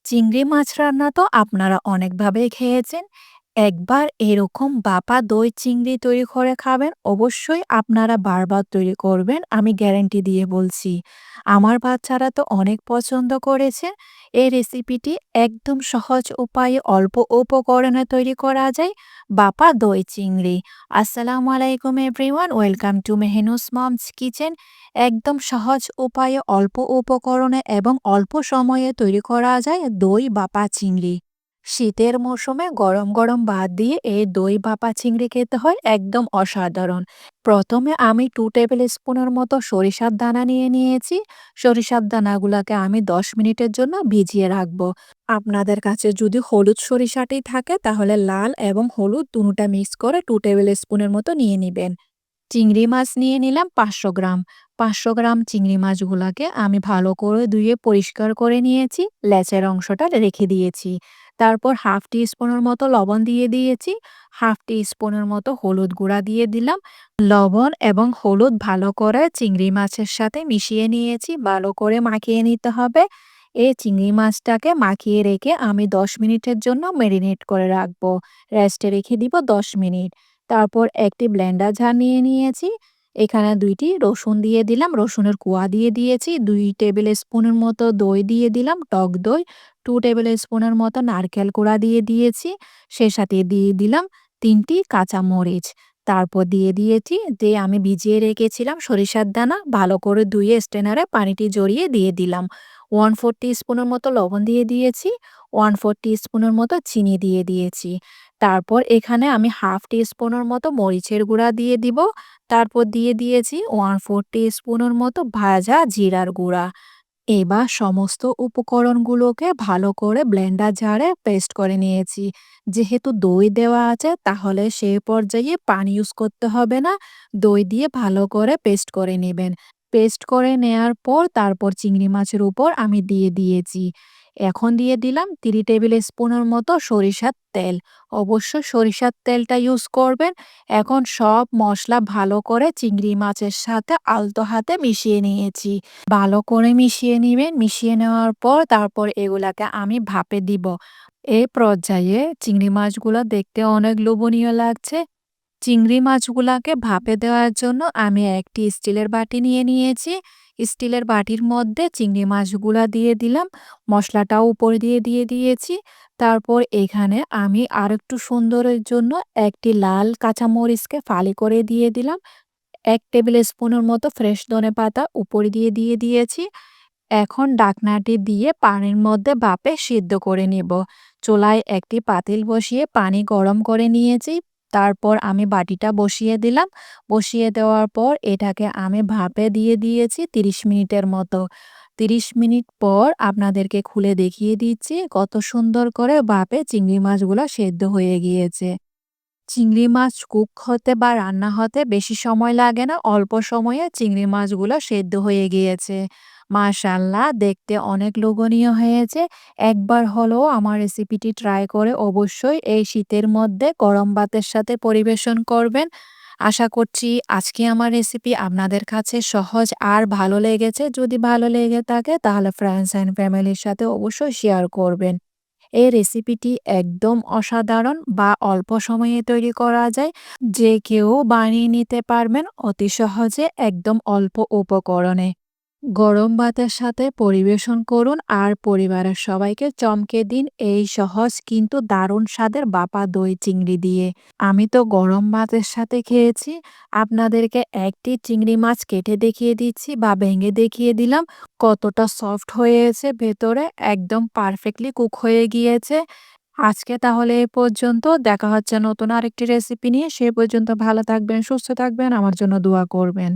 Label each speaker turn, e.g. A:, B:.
A: চিংড়ি মাছ রান্না তো আপনারা অনেকভাবেই খেয়েছেন। একবার এরকম বাপা দই চিংড়ি তৈরি করে খাবেন, অবশ্যই আপনারা বারবার তৈরি করবেন, আমি গ্যারান্টি দিয়ে বলছি। আমার বাচ্চারা তো অনেক পছন্দ করেছে। এই রেসিপিটি একদম সহজ উপায়ে অল্প উপকরণে তৈরি করা যায়, বাপা দই চিংড়ি। আসসালামু আলাইকুম everyone, welcome to Mehnu's mom's kitchen. একদম সহজ উপায়ে অল্প উপকরণে এবং অল্প সময়ে তৈরি করা যায় দই ভাপা চিংড়ি। শীতের মৌসুমে গরম গরম ভাত দিয়ে এই দই ভাপা চিংড়ি খেতে হয় একদম অসাধারণ। প্রথমে আমি 2 টেবিল স্পুনের মতো সরিষার দানা নিয়ে নিয়েছি। সরিষার দানাগুলোকে আমি 10 মিনিটের জন্য ভিজিয়ে রাখবো। আপনাদের কাছে যদি হলুদ সরিষাটি থাকে তাহলে লাল এবং হলুদ দুটোটা মিক্স করে 2 টেবিল স্পুনের মতো নিয়ে নেবেন। চিংড়ি মাছ নিয়ে নিলাম 500 গ্রাম। 500 গ্রাম চিংড়ি মাছগুলাকে আমি ভালো করে ধুয়ে পরিষ্কার করে নিয়েছি, লেজের অংশটা রেখে দিয়েছি। তারপর হাফ টি স্পুনের মতো লবণ দিয়ে দিয়েছি, হাফ টি স্পুনের মতো হলুদ গুঁড়া দিয়ে দিলাম। লবণ এবং হলুদ ভালো করে চিংড়ি মাছের সাথে মিশিয়ে নিয়েছি, ভালো করে মাখিয়ে নিতে হবে। এই চিংড়ি মাছটাকে মাখিয়ে রেখে আমি 10 মিনিটের জন্য ম্যারিনেট করে রাখবো, রেস্টে রেখে দিব 10 মিনিট। তারপর একটি ব্লেন্ডার জার নিয়ে নিয়েছি। এখানে 2টি রসুন দিয়ে দিলাম, রসুনের কোয়া দিয়ে দিয়েছি। 2 টেবিল স্পুনের মতো দই দিয়ে দিলাম, টক দই। 2 টেবিল স্পুনের মতো নারকেল কোড়া দিয়ে দিয়েছি। সে সাথে দিয়ে দিলাম 3টি কাঁচামরিচ। তারপর দিয়ে দিয়েছি যে আমি ভিজিয়ে রেখেছিলাম সরিষার দানা, ভালো করে ধুয়ে স্ট্রেনারে পানিটি জড়িয়ে দিয়ে দিলাম। 1/4 টিস্পুনের মতো লবণ দিয়ে দিয়েছি, 1/4 টিস্পুনের মতো চিনি দিয়ে দিয়েছি। তারপর এখানে আমি হাফ টি স্পুনের মতো মরিচের গুঁড়া দিয়ে দিব। তারপর দিয়ে দিয়েছি 1/4 টিস্পুনের মতো ভাজা জিরার গুঁড়া। এবার সমস্ত উপকরণগুলোকে ভালো করে ব্লেন্ডার জারে পেস্ট করে নিয়েছি। যেহেতু দই দেওয়া আছে তাহলে সেই পর্যায়ে পানি ইউজ করতে হবে না। দই দিয়ে ভালো করে পেস্ট করে নেবেন। পেস্ট করে নেয়ার পর তারপর চিংড়ি মাছের উপর আমি দিয়ে দিয়েছি। এখন দিয়ে দিলাম 3 টেবিল স্পুনের মতো সরিষার তেল। অবশ্যই সরিষার তেলটা ইউজ করবেন। এখন সব মসলা ভালো করে চিংড়ি মাছের সাথে আলতো হাতে মিশিয়ে নিয়েছি। ভালো করে মিশিয়ে নিবেন। মিশিয়ে নেওয়ার পর তারপর এগুলাকে আমি ভাপে দিব। এই পর্যায়ে চিংড়ি মাছগুলো দেখতে অনেক লোভনীয় লাগছে। চিংড়ি মাছগুলাকে ভাপে দেওয়ার জন্য আমি একটি স্টিলের বাটি নিয়ে নিয়েছি। স্টিলের বাটির মধ্যে চিংড়ি মাছগুলা দিয়ে দিলাম। মশলাটাও উপরে দিয়ে দিয়ে দিয়েছি। তারপর এখানে আমি আরেকটু সুন্দরের জন্য একটি লাল কাঁচামরিচকে ফালি করে দিয়ে দিলাম। 1 টেবিল স্পুনের মতো ফ্রেশ ধনেপাতা উপরে দিয়ে দিয়ে দিয়েছি। এখন ঢাকনাটি দিয়ে পানির মধ্যে ভাপে সিদ্ধ করে নেব। চুলায় একটি পাতিল বসিয়ে পানি গরম করে নিয়েছি। তারপর আমি বাটিটা বসিয়ে দিলাম। বসিয়ে দেওয়ার পর এটাকে আমি ভাপে দিয়ে দিয়েছি 30 মিনিটের মতো। 30 মিনিট পর আপনাদেরকে খুলে দেখিয়ে দিচ্ছি কত সুন্দর করে ভাপে চিংড়ি মাছগুলো সেদ্ধ হয়ে গিয়েছে। চিংড়ি মাছ কুক হতে বা রান্না হতে বেশি সময় লাগে না, অল্প সময়ে চিংড়ি মাছগুলো সেদ্ধ হয়ে গিয়েছে। মাশাআল্লাহ, দেখতে অনেক লোভনীয় হয়েছে। একবার হলেও আমার রেসিপিটি ট্রাই করে অবশ্যই এই শীতের মধ্যে গরম ভাতের সাথে পরিবেশন করবেন। আশা করছি আজকে আমার রেসিপি আপনাদের কাছে সহজ আর ভালো লেগেছে। যদি ভালো লেগে থাকে তাহলে ফ্রেন্ডস অ্যান্ড ফ্যামিলির সাথে অবশ্যই শেয়ার করবেন। এই রেসিপিটি একদম অসাধারণ বা অল্প সময়ে তৈরি করা যায়। যে কেউ বানিয়ে নিতে পারবেন অতি সহজে, একদম অল্প উপকরণে। গরম ভাতের সাথে পরিবেশন করুন আর পরিবারের সবাইকে চমকে দিন এই সহজ কিন্তু দারুণ স্বাদের ভাপা দই চিংড়ি দিয়ে। আমি তো গরম ভাতের সাথে খেয়েছি। আপনাদেরকে একটি চিংড়ি মাছ কেটে দেখিয়ে দিচ্ছি বা ভেঙে দেখিয়ে দিলাম কতটা সফট হয়েছে ভেতরে, একদম পারফেক্টলি কুক হয়ে গিয়েছে। আজকে তাহলে এ পর্যন্ত। দেখা হচ্ছে নতুন আরেকটি রেসিপি নিয়ে। সে পর্যন্ত ভালো থাকবেন, সুস্থ থাকবেন, আমার জন্য দোয়া করবেন।